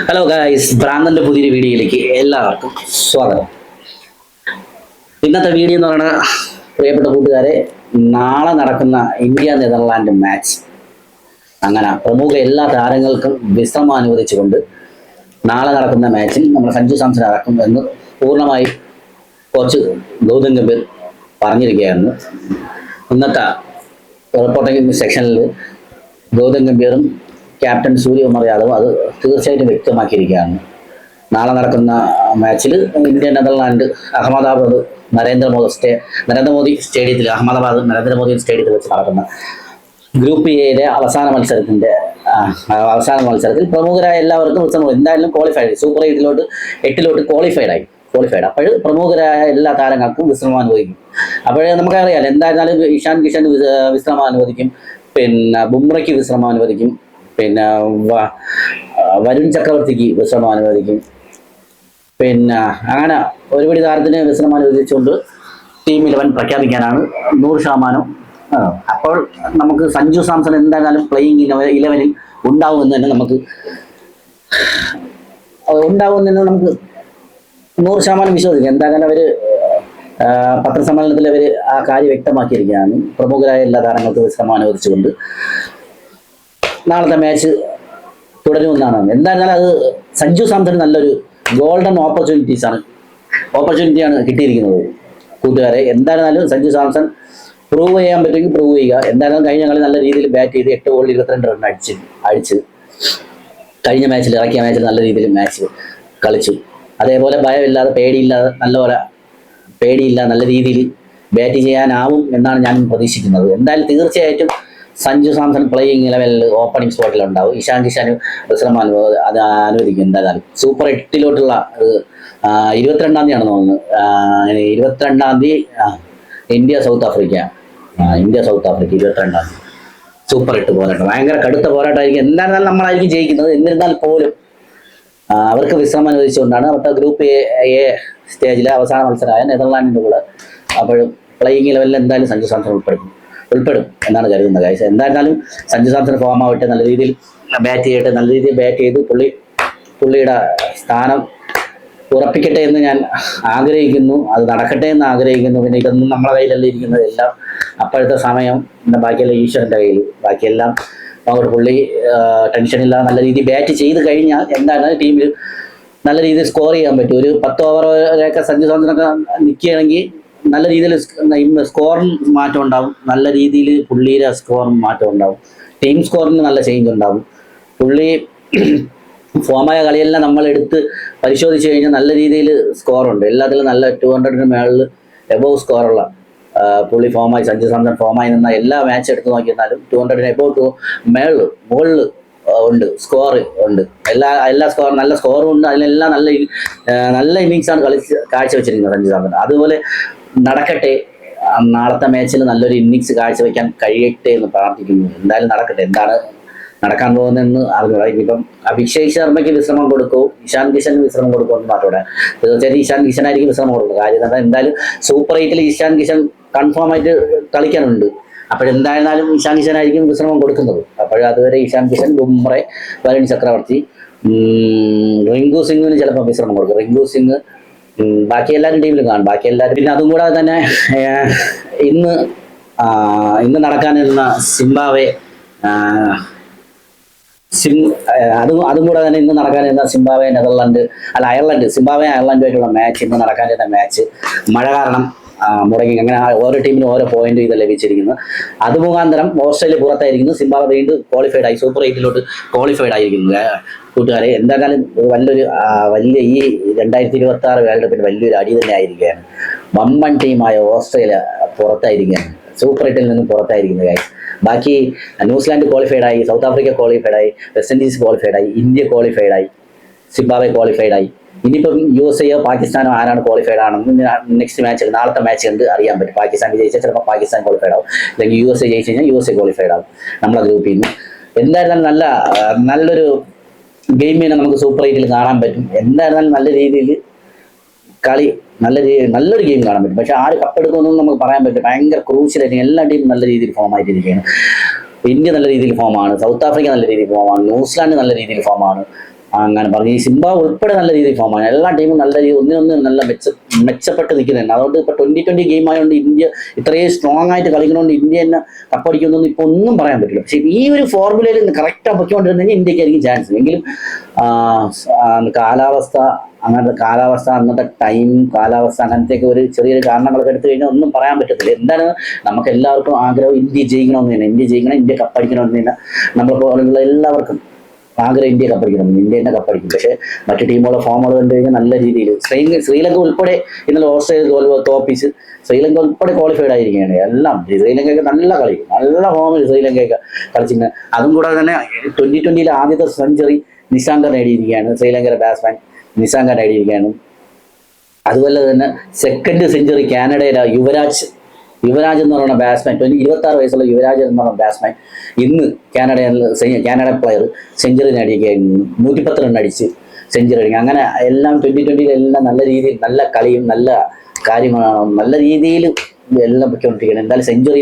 Hello guys, ഭ്രാന്തന്റെ പുതിയൊരു വീഡിയോയിലേക്ക് എല്ലാവർക്കും സ്വാഗതം. ഇന്നത്തെ വീഡിയോ എന്ന് പറയുന്നത്, പ്രിയപ്പെട്ട കൂട്ടുകാരെ, നാളെ നടക്കുന്ന ഇന്ത്യ നെതർലാൻഡ് മാച്ച്. അങ്ങനെ പ്രമുഖ എല്ലാ താരങ്ങൾക്കും വിശ്രമം അനുവദിച്ചുകൊണ്ട് നാളെ നടക്കുന്ന മാച്ചിൽ നമ്മുടെ സഞ്ജു സാംസൺ ഇറക്കും എന്ന് പൂർണ്ണമായി കോച്ച് ഗൗതം ഗംഭീർ പറഞ്ഞിരിക്കുകയായിരുന്നു. ഇന്നത്തെ റിപ്പോർട്ടിംഗ് സെക്ഷനിൽ ഗൗതം ഗംഭീറും ക്യാപ്റ്റൻ സൂര്യകുമാർ യാദവ് അത് തീർച്ചയായിട്ടും വ്യക്തമാക്കിയിരിക്കുകയാണ്. നാളെ നടക്കുന്ന മാച്ചിൽ ഇന്ത്യ നെതർലാൻഡ് അഹമ്മദാബാദ് നരേന്ദ്രമോദി സ്റ്റേഡിയത്തിൽ നരേന്ദ്രമോദി സ്റ്റേഡിയത്തിൽ വെച്ച് നടക്കുന്ന ഗ്രൂപ്പ് എയിലെ അവസാന മത്സരത്തിൽ പ്രമുഖരായ എല്ലാവർക്കും വിശ്രമം. എന്തായാലും ക്വാളിഫൈഡ്, സൂപ്പർ 8 ക്വാളിഫൈഡ്. അപ്പോൾ പ്രമുഖരായ എല്ലാ താരങ്ങൾക്കും വിശ്രമം അനുവദിക്കും. അപ്പോഴേ നമുക്കറിയാം, എന്തായിരുന്നാലും ഇഷാൻ കിഷൻ വിശ്രമം അനുവദിക്കും, പിന്നെ ബുംറയ്ക്ക് വിശ്രമം അനുവദിക്കും, പിന്നെ വരുൺ ചക്രവർത്തിക്ക് വിശ്രമം അനുവദിക്കും. പിന്നെ അങ്ങനെ ഒരുപടി താരത്തിന് വിശ്രമം അനുവദിച്ചുകൊണ്ട് ടീം 11 പ്രഖ്യാപിക്കാനാണ് 100%. അപ്പോൾ നമുക്ക് സഞ്ജു സാംസൺ എന്തായാലും പ്ലേയിങ് 11-ൽ ഉണ്ടാവുമെന്ന് തന്നെ നമുക്ക് 100% വിശ്വസിക്കാം. എന്തായാലും അവർ പത്രസമ്മേളനത്തിൽ അവർ ആ കാര്യം വ്യക്തമാക്കിയിരിക്കുകയാണ്. പ്രമുഖരായ എല്ലാ താരങ്ങൾക്കും വിശ്രമം അനുവദിച്ചുകൊണ്ട് നാളത്തെ മാച്ച് തുടരുമെന്നാണ്. എന്തായിരുന്നാലും അത് സഞ്ജു സാംസൺ നല്ലൊരു ഗോൾഡൻ ഓപ്പർച്യൂണിറ്റിയാണ് കിട്ടിയിരിക്കുന്നത് കൂട്ടുകാരെ. എന്തായിരുന്നാലും സഞ്ജു സാംസൺ പ്രൂവ് ചെയ്യാൻ പറ്റുമെങ്കിൽ പ്രൂവ് ചെയ്യുക. എന്തായാലും കഴിഞ്ഞ കളി നല്ല രീതിയിൽ ബാറ്റ് ചെയ്ത് 8 ബോളിൽ 22 റൺ അടിച്ച് കഴിഞ്ഞ മാച്ചിൽ ഇറക്കിയ മാച്ചിൽ നല്ല രീതിയിൽ മാച്ച് കളിച്ചു. അതേപോലെ ഭയമില്ലാതെ നല്ല രീതിയിൽ ബാറ്റ് ചെയ്യാനാവും എന്നാണ് ഞാൻ പ്രതീക്ഷിക്കുന്നത്. എന്തായാലും തീർച്ചയായിട്ടും സഞ്ജു സാംസൺ പ്ലേയിങ് 11-ൽ ഓപ്പണിംഗ് സ്പോട്ടിൽ ഉണ്ടാവും. ഇഷാൻ കിഷാന് വിശ്രമം അനുവദിക്കും. എന്തായാലും സൂപ്പർ 8-ലോട്ടുള്ള 22-ാം തീയതിയാണെന്ന് തോന്നുന്നു. 22-ാം തീയതി ഇന്ത്യ സൗത്ത് ആഫ്രിക്ക 22-ാം തീയതി സൂപ്പർ 8 പോരാട്ടം. ഭയങ്കര കടുത്ത പോരാട്ടമായിരിക്കും. എന്തായിരുന്നാലും നമ്മളായിരിക്കും ജയിക്കുന്നത്. എന്നിരുന്നാൽ പോലും അവർക്ക് വിശ്രമം അനുവദിച്ചുകൊണ്ടാണ് അവരുടെ ഗ്രൂപ്പ് എ സ്റ്റേജിലെ അവസാന മത്സരമായ നെതർലാൻഡിൻ്റെ കൂടെ അപ്പോഴും പ്ലേയിങ് 11-ൽ എന്തായാലും സഞ്ജു സാംസൺ ഉൾപ്പെടും എന്നാണ് കരുതുന്നത് ഗൈസ്. എന്തായിരുന്നാലും സഞ്ജു സാംസൺ ഫോം ആവട്ടെ, നല്ല രീതിയിൽ ബാറ്റ് ചെയ്ത് പുള്ളിയുടെ സ്ഥാനം ഉറപ്പിക്കട്ടെ എന്ന് ഞാൻ ആഗ്രഹിക്കുന്നു. അത് നടക്കട്ടെ എന്ന് ആഗ്രഹിക്കുന്നു. പിന്നെ ഇതൊന്നും നമ്മളെ കയ്യിലല്ല ഇരിക്കുന്നത്. എല്ലാം അപ്പോഴത്തെ സമയം, പിന്നെ ബാക്കിയെല്ലാം ഈശ്വരൻ്റെ കയ്യിൽ. ബാക്കിയെല്ലാം അങ്ങോട്ട് പുള്ളി ടെൻഷനില്ലാതെ നല്ല രീതിയിൽ ബാറ്റ് ചെയ്ത് കഴിഞ്ഞാൽ എന്താണ് ടീമിൽ നല്ല രീതിയിൽ സ്കോർ ചെയ്യാൻ പറ്റും. ഒരു 10 ഓവറൊക്കെ സഞ്ജു സാംസണൊക്കെ നിൽക്കുകയാണെങ്കിൽ നല്ല രീതിയിൽ സ്കോറിന് മാറ്റം ഉണ്ടാവും. നല്ല രീതിയിൽ പുള്ളിയുടെ സ്കോറിന് മാറ്റം ഉണ്ടാവും. ടീം സ്കോറിന് നല്ല ചേഞ്ച് ഉണ്ടാവും. പുള്ളി ഫോമായ കളിയെല്ലാം നമ്മൾ എടുത്ത് പരിശോധിച്ച് കഴിഞ്ഞാൽ നല്ല രീതിയിൽ സ്കോറുണ്ട്. എല്ലാത്തിലും നല്ല 200-ന് മേളിൽ എബോവ് സ്കോറുള്ള പുള്ളി സഞ്ജു സാംസൺ ഫോമായി നിന്ന എല്ലാ മാച്ച് എടുത്ത് നോക്കിയിരുന്നാലും 200-ന് എബോവ് മുകളിൽ ഉണ്ട്, സ്കോർ ഉണ്ട്. എല്ലാ സ്കോറും നല്ല സ്കോറും ഉണ്ട്. അതിലെല്ലാം നല്ല ഇന്നിങ്സാണ് കാഴ്ചവെച്ചിരിക്കുന്നത് സഞ്ജു സാംസൺ. അതുപോലെ നടക്കട്ടെ, നാളത്തെ മാച്ചിൽ നല്ലൊരു ഇന്നിങ്സ് കാഴ്ചവെക്കാൻ കഴിയട്ടെ എന്ന് പ്രാർത്ഥിക്കുന്നു. എന്തായാലും നടക്കട്ടെ. എന്താണ് നടക്കാൻ പോകുന്നതെന്ന് അറിഞ്ഞു. ഇപ്പം അഭിഷേക് ശർമ്മയ്ക്ക് വിശ്രമം കൊടുക്കൂ, ഇഷാൻ കിഷന് വിശ്രമം കൊടുക്കുമെന്ന് മാത്രമേ. തീർച്ചയായിട്ടും ഇഷാൻ കിഷനായിരിക്കും വിശ്രമം കൊടുക്കുക. കാര്യം എന്തായാലും സൂപ്പർ 8-ൽ ഇഷാൻ കിഷൻ കൺഫേം ആയിട്ട് കളിക്കാനുണ്ട്. അപ്പോഴെന്തായിരുന്നാലും ഇഷാൻ കിഷനായിരിക്കും വിശ്രമം കൊടുക്കുന്നത്. അതുവരെ ഇഷാൻ കിഷൻ, ബുംറ, വരുൺ ചക്രവർത്തി, റിങ്കു സിംഗിന് ചിലപ്പോൾ വിശ്രമം കൊടുക്കും. റിങ്കു സിംഗ് ബാക്കി എല്ലാവരും ടീമിലും കാണും. ബാക്കി എല്ലാവരും പിന്നെ അതും കൂടാതെ തന്നെ ഇന്ന് നടക്കാനിരുന്ന അതും കൂടെ തന്നെ ഇന്ന് നടക്കാനിരുന്ന അയർലൻഡുമായിട്ടുള്ള മാച്ച്, ഇന്ന് നടക്കാനിരുന്ന മാച്ച് മഴ കാരണം മുടങ്ങി. അങ്ങനെ ഓരോ ടീമിനും ഓരോ പോയിന്റ് ഇത് ലഭിച്ചിരിക്കുന്നു. അത് മുഖാന്തരം ഓസ്ട്രേലിയ പുറത്തായിരിക്കുന്നു. സിംബാബ്വെ വീണ്ടും ക്വാളിഫൈഡ് ആയി, സൂപ്പർ 8-ലോട്ട് ക്വാളിഫൈഡ് ആയിരിക്കുന്നു കൂട്ടുകാരെ. എന്തായാലും വലിയ ഈ 2026 വേൾഡ് കപ്പിൽ വലിയൊരു അടി തന്നെ ആയിരിക്കുകയാണ്. വമ്പൻ ടീമായ ഓസ്ട്രേലിയ പുറത്തായിരിക്കുകയാണ്, സൂപ്പർ 8-ൽ നിന്നും പുറത്തായിരിക്കുന്നത് ഗൈസ്. ബാക്കി ന്യൂസിലാൻഡ് ക്വാളിഫൈഡ് ആയി, സൗത്ത് ആഫ്രിക്ക ക്വാളിഫൈഡ് ആയി, വെസ്റ്റ് ഇൻഡീസ് ക്വാളിഫൈഡ് ആയി, ഇന്ത്യ ക്വാളിഫൈഡ് ആയി, സിംബാബ്വെ ക്വാളിഫൈഡ് ആയി. ഇനിയിപ്പം USA പാകിസ്ഥാനോ ആരാണ് ക്വാളിഫൈഡ് ആണെന്ന് നെക്സ്റ്റ് മാച്ചിൽ, നാളത്തെ മാച്ച് കണ്ട് അറിയാൻ പറ്റും. പാകിസ്ഥാൻ വിജയിച്ചാൽ ചിലപ്പോൾ പാകിസ്ഥാൻ ക്വാളിഫൈഡ് ആവും, അല്ലെങ്കിൽ USA ജയിച്ചു കഴിഞ്ഞാൽ USA ക്വാളിഫൈഡ് ആവും നമ്മളെ ഗ്രൂപ്പിൽ നിന്ന്. എന്തായിരുന്നാലും നല്ലൊരു ഗെയിമിനെ നമുക്ക് സൂപ്പർ 8-ൽ കാണാൻ പറ്റും. എന്തായിരുന്നാലും നല്ല രീതിയിൽ കളി, നല്ലൊരു ഗെയിം കാണാൻ പറ്റും. പക്ഷെ ആര് കപ്പെടുക്കുമെന്നൊന്നും നമുക്ക് പറയാൻ പറ്റും. ഭയങ്കര ക്രൂഷ്യലായിരിക്കും. എല്ലാ ടീമും നല്ല രീതിയിൽ ഫോം ആയിട്ടിരിക്കുകയാണ്. ഇന്ത്യ നല്ല രീതിയിൽ ഫോമാണ്, സൗത്ത് ആഫ്രിക്ക നല്ല രീതിയിൽ ഫോമാണ്, ന്യൂസിലാൻഡ് നല്ല രീതിയിൽ ഫോമാണ്, അങ്ങനെ പറഞ്ഞു. ഈ സിംബ ഉൾപ്പെടെ നല്ല രീതിയിൽ ഫോമാണ്. എല്ലാ ടീമും നല്ല രീതിയിൽ ഒന്നിനൊന്ന് നല്ല മെച്ചപ്പെട്ട് നിൽക്കുന്നുണ്ട്. അതുകൊണ്ട് ഇപ്പോൾ 2020 ഗെയിം ആയതുകൊണ്ട് ഇന്ത്യ ഇത്രയും സ്ട്രോങ് ആയിട്ട് കളിക്കുന്നതുകൊണ്ട് ഇന്ത്യ തന്നെ കപ്പടിക്കുന്നൊന്നും ഇപ്പോൾ ഒന്നും പറയാൻ പറ്റില്ല. പക്ഷേ ഈ ഒരു ഫോർമുലയിൽ കറക്റ്റാണ് പൊയ്ക്കൊണ്ടിരുന്നെങ്കിൽ ഇന്ത്യക്കായിരിക്കും ചാൻസ്. എങ്കിലും കാലാവസ്ഥ അങ്ങനത്തെ കാലാവസ്ഥ, അന്നത്തെ ടൈം, കാലാവസ്ഥ അങ്ങനത്തെയൊക്കെ ഒരു ചെറിയൊരു കാരണങ്ങളൊക്കെ എടുത്തു കഴിഞ്ഞാൽ ഒന്നും പറയാൻ പറ്റത്തില്ല. എന്താണ് നമുക്ക് എല്ലാവർക്കും ആഗ്രഹം ഇന്ത്യ ജയിക്കണമെന്ന് തന്നെ, ഇന്ത്യ ജയിക്കണം, ഇന്ത്യ കപ്പടിക്കണമെന്ന് തന്നെ നമ്മളെ എല്ലാവർക്കും ആഗ്രഹം ഇന്ത്യ കപ്പടിക്കണം, ഇന്ത്യ തന്നെ കപ്പടിക്കും. പക്ഷേ മറ്റു ടീമുകളുടെ ഫോമുകൾ കണ്ടു കഴിഞ്ഞാൽ നല്ല രീതിയിൽ ശ്രീലങ്ക ഉൾപ്പെടെ ഇന്നലെ ഓസ്ട്രേലിയ തോപ്പിച്ച് ശ്രീലങ്ക ഉൾപ്പെടെ ക്വാളിഫൈഡ് ആയിരിക്കുകയാണ്. എല്ലാം ശ്രീലങ്കയൊക്കെ നല്ല കളി, നല്ല ഫോമിൽ ശ്രീലങ്കയൊക്കെ കളിച്ചിട്ടുണ്ട്. അതും കൂടാതെ തന്നെ 2020 ആദ്യത്തെ സെഞ്ചുറി നിശാങ്ക നേടിയിരിക്കുകയാണ്. ശ്രീലങ്കയുടെ ബാറ്റ്സ്മാൻ നിശാങ്ക നേടിയിരിക്കുകയാണ്. അതുപോലെ തന്നെ സെക്കൻഡ് സെഞ്ചുറി കാനഡയുടെ യുവരാജ് എന്ന് പറയുന്ന ബാറ്റ്സ്മാൻ, 26 വയസ്സുള്ള യുവരാജ് എന്ന് പറയുന്ന ബാറ്റ്സ്മാൻ ഇന്ന് കാനഡ പ്ലെയർ സെഞ്ചുറി നേടിയിരിക്കുകയായിരുന്നു. 110 റൺ അടിച്ച് സെഞ്ചുറി അടിക്കുക. അങ്ങനെ എല്ലാം 2020 എല്ലാം നല്ല രീതിയിൽ നല്ല കളിയും നല്ല കാര്യമാണ്, നല്ല രീതിയിൽ എല്ലാം പൊയ്ക്കൊണ്ടിരിക്കുകയാണ്. എന്തായാലും സെഞ്ചുറി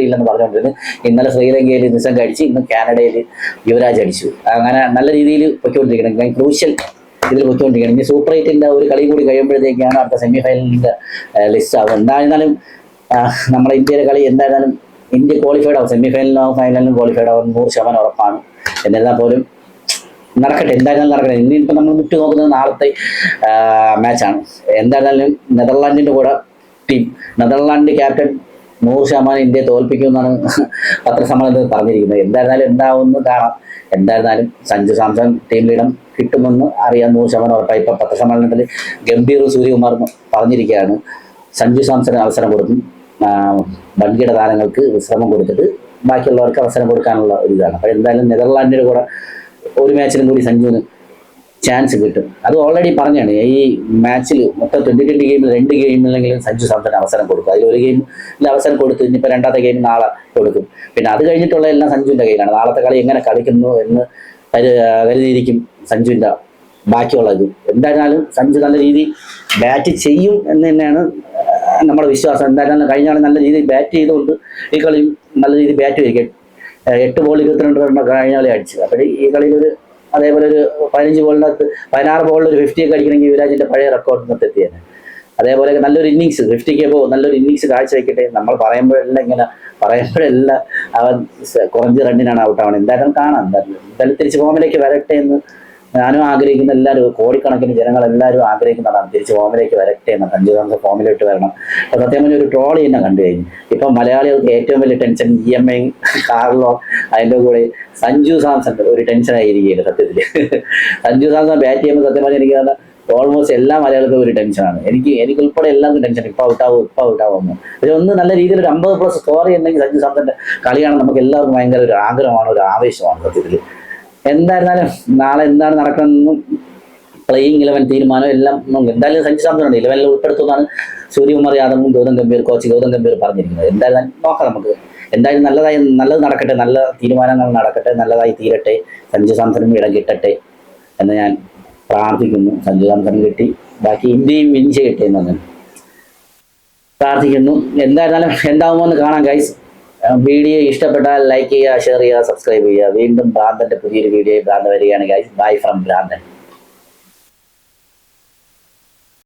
ഇല്ലെന്ന് പറഞ്ഞുകൊണ്ടിരുന്നത് ഇന്നലെ ശ്രീലങ്കയിൽ നിശാങ്ക അടിച്ച്, ഇന്ന് കാനഡയിൽ യുവരാജ് അടിച്ചു. അങ്ങനെ നല്ല രീതിയിൽ പൊയ്ക്കൊണ്ടിരിക്കണം. ക്രൂഷ്യൽ ഇതിൽ പൊയ്ക്കൊണ്ടിരിക്കുകയാണ്. ഇനി സൂപ്പർ 8ന്റെ ഒരു കളി കൂടി കഴിയുമ്പോഴത്തേക്കാണ് അടുത്ത സെമി ഫൈനലിന്റെ ലിസ്റ്റ് ആവുക. എന്തായിരുന്നാലും നമ്മുടെ ഇന്ത്യയുടെ കളി എന്തായിരുന്നാലും ഇന്ത്യ ക്വാളിഫൈഡ് ആവും, സെമി ഫൈനലിനും ഫൈനലിനും ക്വാളിഫൈഡ് ആവും 100% ഉറപ്പാണ്. എന്നിരുന്നാൽ പോലും നടക്കട്ടെ, എന്തായിരുന്നാലും നടക്കട്ടെ. ഇനിയിപ്പോൾ നമ്മൾ വിട്ടു നോക്കുന്നത് നാളത്തെ മാച്ചാണ്. എന്തായിരുന്നാലും നെതർലാൻഡിന്റെ കൂടെ ടീം, നെതർലാൻഡ് ക്യാപ്റ്റൻ 100% ഇന്ത്യയെ തോൽപ്പിക്കുമെന്നാണ് പത്രസമ്മേളനത്തിൽ പറഞ്ഞിരിക്കുന്നത്. എന്തായിരുന്നാലും എന്താവുമെന്ന് കാണാം. എന്തായിരുന്നാലും സഞ്ജു സാംസൺ ടീമിലിടം കിട്ടുമെന്ന് അറിയാൻ 100% ഉറപ്പായി. ഇപ്പം പത്രസമ്മേളനത്തിൽ ഗംഭീർ സൂര്യകുമാർ പറഞ്ഞിരിക്കുകയാണ്, സഞ്ജു സാംസൺ അവസരം കൊടുക്കും, വൻകിട താരങ്ങൾക്ക് വിശ്രമം കൊടുത്തിട്ട് ബാക്കിയുള്ളവർക്ക് അവസരം കൊടുക്കാനുള്ള ഒരു ഇതാണ്. അപ്പോൾ എന്തായാലും നെതർലാൻഡിൻ്റെ കൂടെ ഒരു മാച്ചിലും കൂടി സഞ്ജുവിന് ചാൻസ് കിട്ടും. അത് ഓൾറെഡി പറഞ്ഞാണ്. ഈ മാച്ചിൽ മൊത്തം 2020 ഗെയിമിൽ 2 ഗെയിമിലെങ്കിലും സഞ്ജു സാംസൺ അവസരം കൊടുക്കും. അതിൽ ഒരു ഗെയിമിൽ അവസരം കൊടുത്ത് ഇനിയിപ്പോൾ രണ്ടാമത്തെ ഗെയിം നാളെ കൊടുക്കും. പിന്നെ അത് കഴിഞ്ഞിട്ടുള്ള എല്ലാം സഞ്ജുവിൻ്റെ കയ്യിലാണ്. നാളത്തെ കളി എങ്ങനെ കളിക്കുന്നു എന്ന് കരുതിയിരിക്കും സഞ്ജുവിൻ്റെ ബാക്കിയുള്ളത്. എന്തായാലും സഞ്ജു നല്ല രീതിയിൽ ബാറ്റ് ചെയ്യും എന്ന് തന്നെയാണ് നമ്മുടെ വിശ്വാസം. എന്തായാലും കഴിഞ്ഞ കളി നല്ല രീതിയിൽ ബാറ്റ് ചെയ്തുകൊണ്ട് ഈ കളിയും നല്ല രീതിയിൽ ബാറ്റ് ചെയ്യിക്കും. 8 ബോൾ 22 റൺ കഴിഞ്ഞ കളി അടിച്ചു. അപ്പോൾ ഈ കളിയിൽ ഒരു അതേപോലെ ഒരു 15 ബോളിനകത്ത് 16 ബോളിൽ ഒരു 50 ഒക്കെ അടിക്കണമെങ്കിൽ യുവരാജിന്റെ പഴയ റെക്കോർഡിനകത്ത് എത്തിയാണ്. അതേപോലെ നല്ലൊരു ഇന്നിങ്സ് 50 നല്ലൊരു ഇന്നിങ്സ് കാഴ്ചവെക്കട്ടെ. നമ്മൾ പറയുമ്പോഴെല്ലാം അവൻ കുറഞ്ഞ റണ്ണിനാണ് ഔട്ടാവണം. എന്തായാലും കാണാം. എന്തായാലും തിരിച്ച് ഫോമിലേക്ക് വരട്ടെ എന്ന് ഞാനും ആഗ്രഹിക്കുന്ന, എല്ലാവരും കോടിക്കണക്കിന് ജനങ്ങളെല്ലാവരും ആഗ്രഹിക്കുന്നതാണ് തിരിച്ച് ഫോമിലേക്ക് വരട്ടെ എന്ന്. സഞ്ജു സാംസൺ ഫോമിലോട്ട് വരണം. അപ്പോൾ സത്യം പറഞ്ഞ ഒരു ട്രോളി തന്നെ കണ്ടു കഴിഞ്ഞു. ഇപ്പം മലയാളികൾക്ക് ഏറ്റവും വലിയ ടെൻഷൻ EMI, കാർലോ, അതിൻ്റെ കൂടെ സഞ്ജു സാംസൺ ഒരു ടെൻഷനായിരിക്കുകയാണ് സത്യത്തിൽ. സഞ്ജു സാംസൺ ബാറ്റ് ചെയ്യുമ്പോൾ സത്യം പറഞ്ഞാൽ എനിക്ക് ഓൾമോസ്റ്റ് എല്ലാ മലയാളികൾക്കും ഒരു ടെൻഷനാണ്. എനിക്ക് ഉൾപ്പെടെ എല്ലാവർക്കും ടെൻഷൻ, ഇപ്പം ഔട്ടാവുമെന്ന്. പക്ഷെ ഒന്ന് നല്ല രീതിയിൽ ഒരു 50+ സ്കോർ ചെയ്യുന്നെങ്കിൽ സഞ്ജു സാംസന്റെ കളിയാണ് നമുക്ക് എല്ലാവർക്കും ഭയങ്കര ഒരു ആഗ്രഹമാണ്, ഒരു ആവേശമാണ് സത്യത്തിൽ. എന്തായിരുന്നാലും നാളെ എന്താണ് നടക്കുന്നതെന്നും പ്ലേയിങ് 11 തീരുമാനം എല്ലാം എന്തായാലും സഞ്ജു സാംസൺ ഉണ്ട് 11 ഉൾപ്പെടുത്തുമെന്നാണ് സൂര്യകുമാർ യാദവും കോച്ച് ഗൗതം ഗംഭീർ പറഞ്ഞിരിക്കുന്നത്. എന്തായാലും നോക്കാം നമുക്ക്. എന്തായാലും നല്ലത് നടക്കട്ടെ, നല്ല തീരുമാനങ്ങൾ നടക്കട്ടെ, നല്ലതായി തീരട്ടെ, സഞ്ജു സാംസണും ഇടം കിട്ടട്ടെ എന്ന് ഞാൻ പ്രാർത്ഥിക്കുന്നു. സഞ്ജു സാംസൺ കിട്ടി, ബാക്കി ഇന്ത്യയും വിൻ ചെയ്യട്ടെ എന്ന് പ്രാർത്ഥിക്കുന്നു. എന്തായിരുന്നാലും എന്താവുമോ എന്ന് കാണാം ഗൈസ്. വീഡിയോ ഇഷ്ടപ്പെട്ടാൽ ലൈക്ക് ചെയ്യുക, ഷെയർ ചെയ്യുക, സബ്സ്ക്രൈബ് ചെയ്യുക. വീണ്ടും ഭ്രാന്തന്റെ പുതിയൊരു വീഡിയോ ഭ്രാന്ത് വരികയാണ് ഗൈസ്. ബൈ ഫ്രം ഭ്രാന്തൻ.